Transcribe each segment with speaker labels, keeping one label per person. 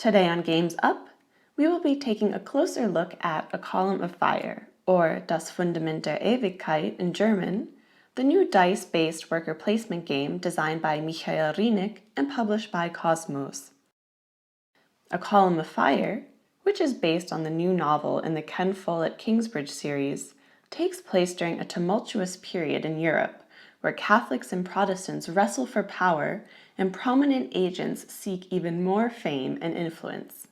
Speaker 1: Today on Games Up, we will be taking a closer look at A Column of Fire, or Das Fundament der Ewigkeit in German, the new dice-based worker placement game designed by Michael Rienick and published by KOSMOS. A Column of Fire, which is based on the new novel in the Ken Follett Kingsbridge series, takes place during a tumultuous period in Europe, where Catholics and Protestants wrestle for power and prominent agents seek even more fame and influence.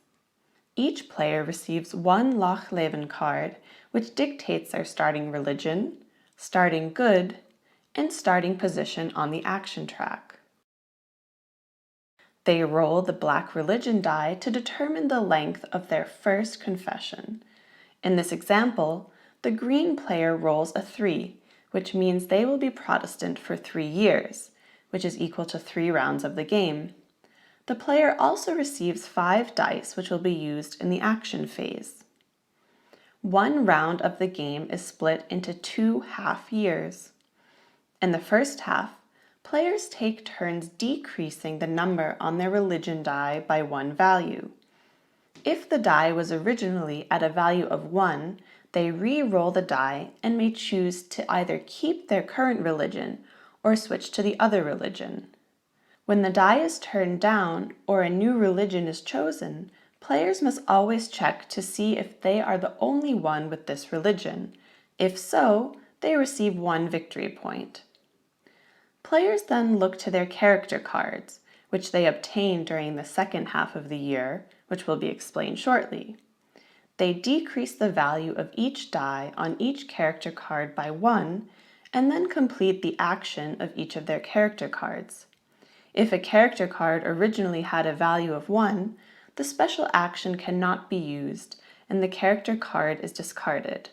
Speaker 1: Each player receives one Lochleben card, which dictates their starting religion, starting good, and starting position on the action track. They roll the black religion die to determine the length of their first confession. In this example, the green player rolls a 3, which means they will be Protestant for 3 years, which is equal to 3 rounds of the game. The player also receives 5 dice, which will be used in the action phase. 1 round of the game is split into 2 half years. In the first half, players take turns decreasing the number on their religion die by 1 value. If the die was originally at a value of 1, they re-roll the die and may choose to either keep their current religion or switch to the other religion. When the die is turned down or a new religion is chosen, players must always check to see if they are the only one with this religion. If so, they receive 1 victory point. Players then look to their character cards, which they obtain during the second half of the year, which will be explained shortly. They decrease the value of each die on each character card by 1, and then complete the action of each of their character cards. If a character card originally had a value of 1, the special action cannot be used, and the character card is discarded.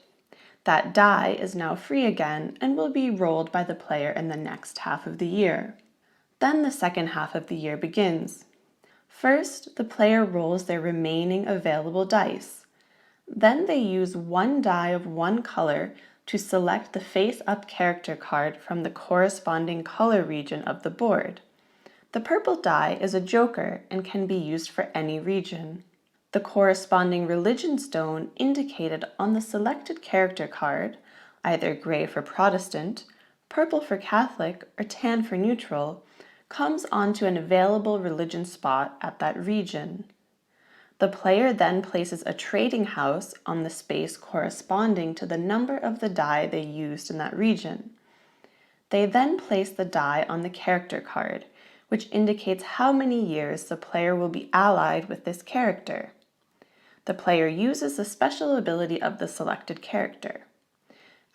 Speaker 1: That die is now free again and will be rolled by the player in the next half of the year. Then the second half of the year begins. First, the player rolls their remaining available dice. Then they use 1 die of 1 color to select the face-up character card from the corresponding color region of the board. The purple die is a joker and can be used for any region. The corresponding religion stone indicated on the selected character card, either gray for Protestant, purple for Catholic, or tan for neutral, comes onto an available religion spot at that region. The player then places a trading house on the space corresponding to the number of the die they used in that region. They then place the die on the character card, which indicates how many years the player will be allied with this character. The player uses the special ability of the selected character.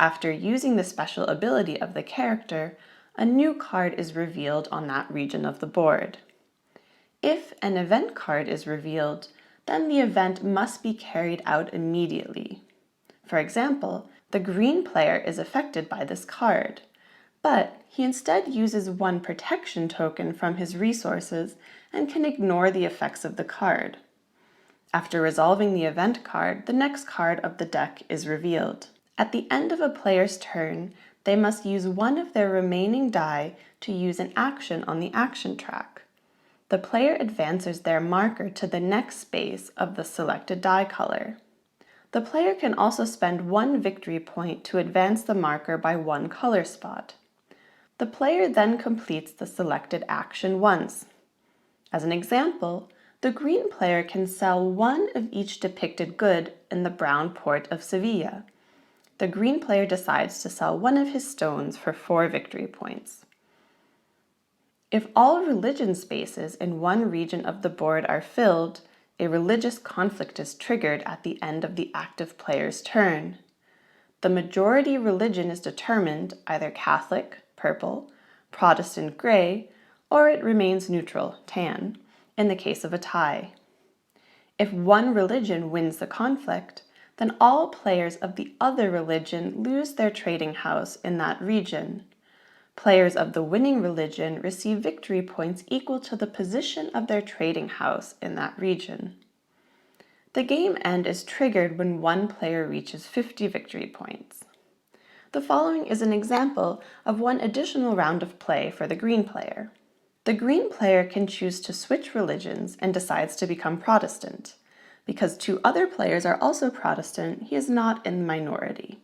Speaker 1: After using the special ability of the character, a new card is revealed on that region of the board. If an event card is revealed, then the event must be carried out immediately. For example, the green player is affected by this card, but he instead uses 1 protection token from his resources and can ignore the effects of the card. After resolving the event card, the next card of the deck is revealed. At the end of a player's turn, they must use 1 of their remaining die to use an action on the action track. The player advances their marker to the next space of the selected die color. The player can also spend 1 victory point to advance the marker by 1 color spot. The player then completes the selected action once. As an example, the green player can sell 1 of each depicted good in the brown port of Sevilla. The green player decides to sell 1 of his stones for 4 victory points. If all religion spaces in 1 region of the board are filled, a religious conflict is triggered at the end of the active player's turn. The majority religion is determined either Catholic, purple, Protestant, gray, or it remains neutral, tan, in the case of a tie. If 1 religion wins the conflict, then all players of the other religion lose their trading house in that region. Players of the winning religion receive victory points equal to the position of their trading house in that region. The game end is triggered when 1 player reaches 50 victory points. The following is an example of 1 additional round of play for the green player. The green player can choose to switch religions and decides to become Protestant. Because 2 other players are also Protestant, he is not in the minority.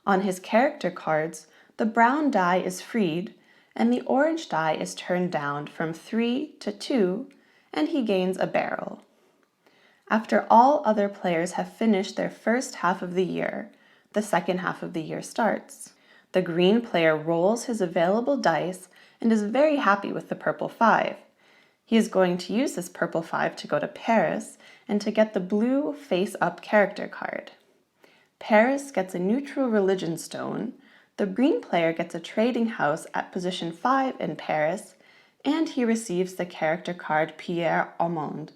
Speaker 1: On his character cards, the brown die is freed, and the orange die is turned down from 3 to 2, and he gains a barrel. After all other players have finished their first half of the year, the second half of the year starts. The green player rolls his available dice and is very happy with the purple 5. He is going to use this purple 5 to go to Paris and to get the blue face-up character card. Paris gets a neutral religion stone, the green player gets a trading house at position 5 in Paris, and he receives the character card Pierre Armand.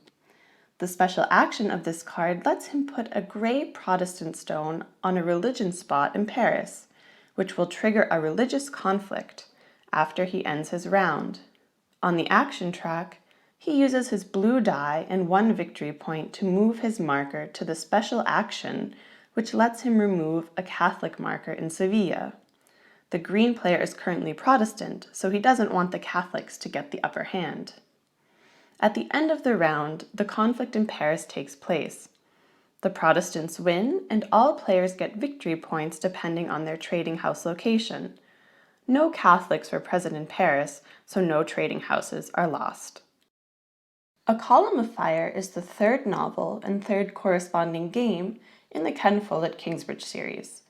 Speaker 1: The special action of this card lets him put a gray Protestant stone on a religion spot in Paris, which will trigger a religious conflict after he ends his round. On the action track, he uses his blue die and 1 victory point to move his marker to the special action, which lets him remove a Catholic marker in Sevilla. The green player is currently Protestant, so he doesn't want the Catholics to get the upper hand. At the end of the round, the conflict in Paris takes place. The Protestants win, and all players get victory points depending on their trading house location. No Catholics were present in Paris, so no trading houses are lost. A Column of Fire is the 3rd novel and 3rd corresponding game in the Ken Follett Kingsbridge series.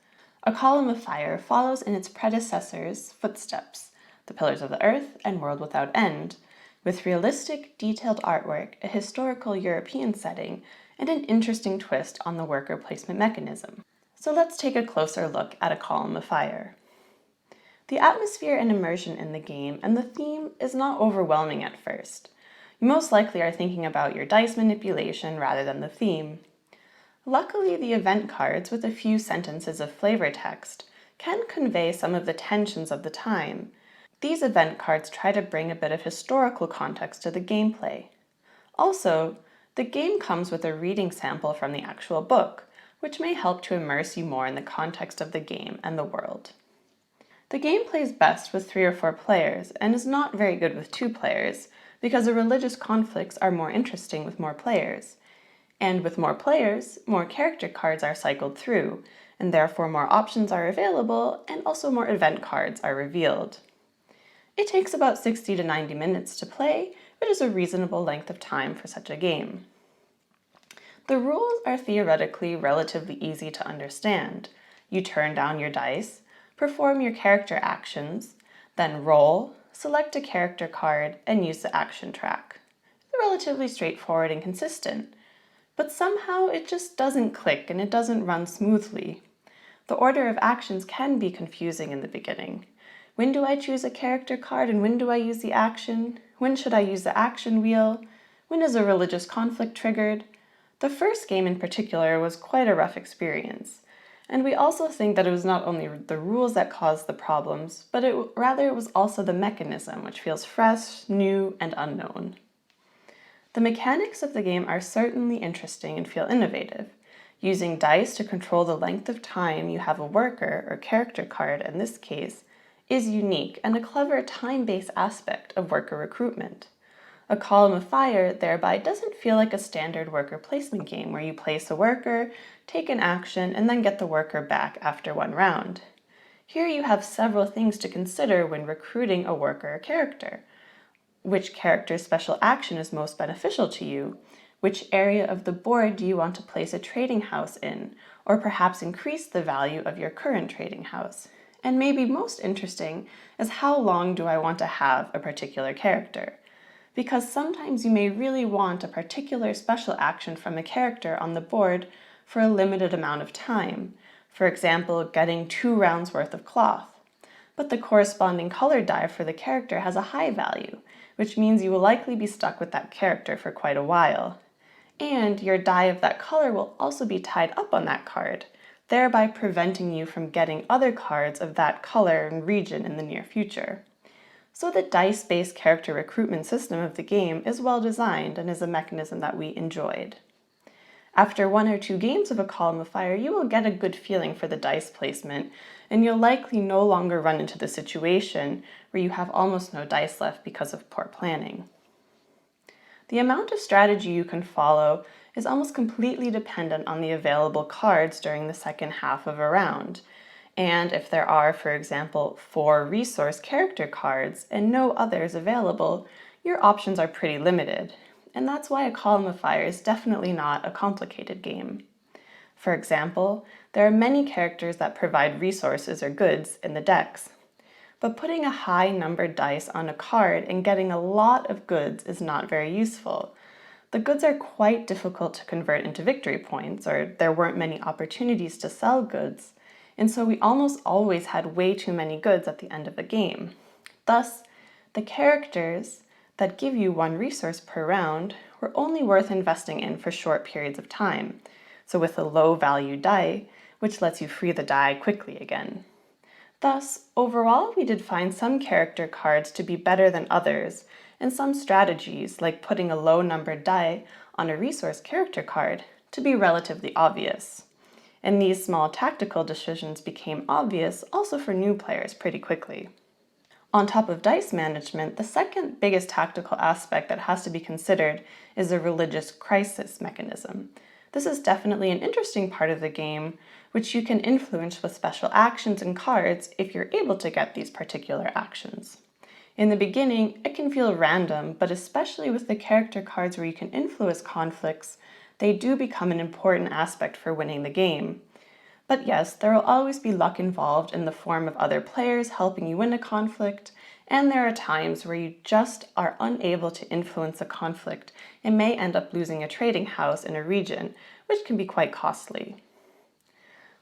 Speaker 1: A Column of Fire follows in its predecessors' footsteps, The Pillars of the Earth and World Without End, with realistic, detailed artwork, a historical European setting, and an interesting twist on the worker placement mechanism. So let's take a closer look at A Column of Fire. The atmosphere and immersion in the game and the theme is not overwhelming at first. You most likely are thinking about your dice manipulation rather than the theme. Luckily, the event cards, with a few sentences of flavor text, can convey some of the tensions of the time. These event cards try to bring a bit of historical context to the gameplay. Also, the game comes with a reading sample from the actual book, which may help to immerse you more in the context of the game and the world. The game plays best with 3 or 4 players and is not very good with 2 players, because the religious conflicts are more interesting with more players. And with more players, more character cards are cycled through, and therefore more options are available, and also more event cards are revealed. It takes about 60 to 90 minutes to play, which is a reasonable length of time for such a game. The rules are theoretically relatively easy to understand. You turn down your dice, perform your character actions, then roll, select a character card, and use the action track. It's relatively straightforward and consistent, but somehow it just doesn't click and it doesn't run smoothly. The order of actions can be confusing in the beginning. When do I choose a character card and when do I use the action? When should I use the action wheel? When is a religious conflict triggered? The first game in particular was quite a rough experience. And we also think that it was not only the rules that caused the problems, but it was also the mechanism, which feels fresh, new, and unknown. The mechanics of the game are certainly interesting and feel innovative. Using dice to control the length of time you have a worker or character card in this case is unique and a clever time-based aspect of worker recruitment. A Column of Fire thereby doesn't feel like a standard worker placement game where you place a worker, take an action, and then get the worker back after 1 round. Here you have several things to consider when recruiting a worker or character. Which character's special action is most beneficial to you? Which area of the board do you want to place a trading house in, or perhaps increase the value of your current trading house? And maybe most interesting is how long do I want to have a particular character? Because sometimes you may really want a particular special action from a character on the board for a limited amount of time, for example, getting 2 rounds worth of cloth. But the corresponding color die for the character has a high value, which means you will likely be stuck with that character for quite a while. And your die of that color will also be tied up on that card, thereby preventing you from getting other cards of that color and region in the near future. So the dice-based character recruitment system of the game is well designed and is a mechanism that we enjoyed. After 1 or 2 games of A Column of Fire, you will get a good feeling for the dice placement and you'll likely no longer run into the situation where you have almost no dice left because of poor planning. The amount of strategy you can follow is almost completely dependent on the available cards during the second half of a round. And if there are, for example, 4 resource character cards and no others available, your options are pretty limited. And that's why a column of fire is definitely not a complicated game. For example, there are many characters that provide resources or goods in the decks. But putting a high numbered dice on a card and getting a lot of goods is not very useful. The goods are quite difficult to convert into victory points, or there weren't many opportunities to sell goods, and so we almost always had way too many goods at the end of the game. Thus, the characters that give you 1 resource per round were only worth investing in for short periods of time, so with a low value die, which lets you free the die quickly again. Thus, overall, we did find some character cards to be better than others, and some strategies, like putting a low numbered die on a resource character card, to be relatively obvious. And these small tactical decisions became obvious also for new players pretty quickly. On top of dice management, the second biggest tactical aspect that has to be considered is the religious crisis mechanism. This is definitely an interesting part of the game, which you can influence with special actions and cards if you're able to get these particular actions. In the beginning, it can feel random, but especially with the character cards where you can influence conflicts, they do become an important aspect for winning the game. But yes, there will always be luck involved in the form of other players helping you win a conflict, and there are times where you just are unable to influence a conflict and may end up losing a trading house in a region, which can be quite costly.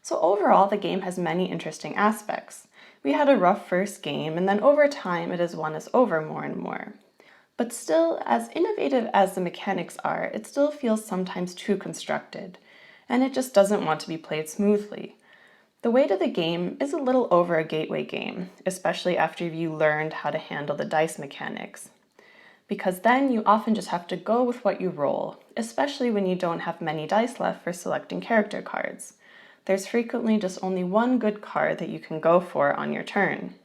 Speaker 1: So overall, the game has many interesting aspects. We had a rough first game, and then over time it has won us over more and more. But still, as innovative as the mechanics are, it still feels sometimes too constructed, and it just doesn't want to be played smoothly. The weight of the game is a little over a gateway game, especially after you learned how to handle the dice mechanics. Because then you often just have to go with what you roll, especially when you don't have many dice left for selecting character cards. There's frequently just only 1 good card that you can go for on your turn.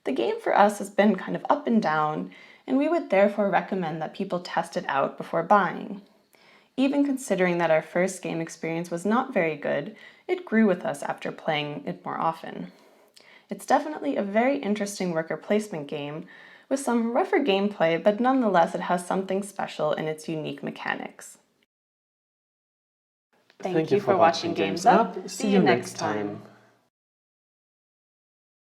Speaker 1: The game for us has been kind of up and down, and we would therefore recommend that people test it out before buying. Even considering that our first game experience was not very good, it grew with us after playing it more often. It's definitely a very interesting worker placement game with some rougher gameplay, but nonetheless it has something special in its unique mechanics. Thank you for watching Games Up. See you next time.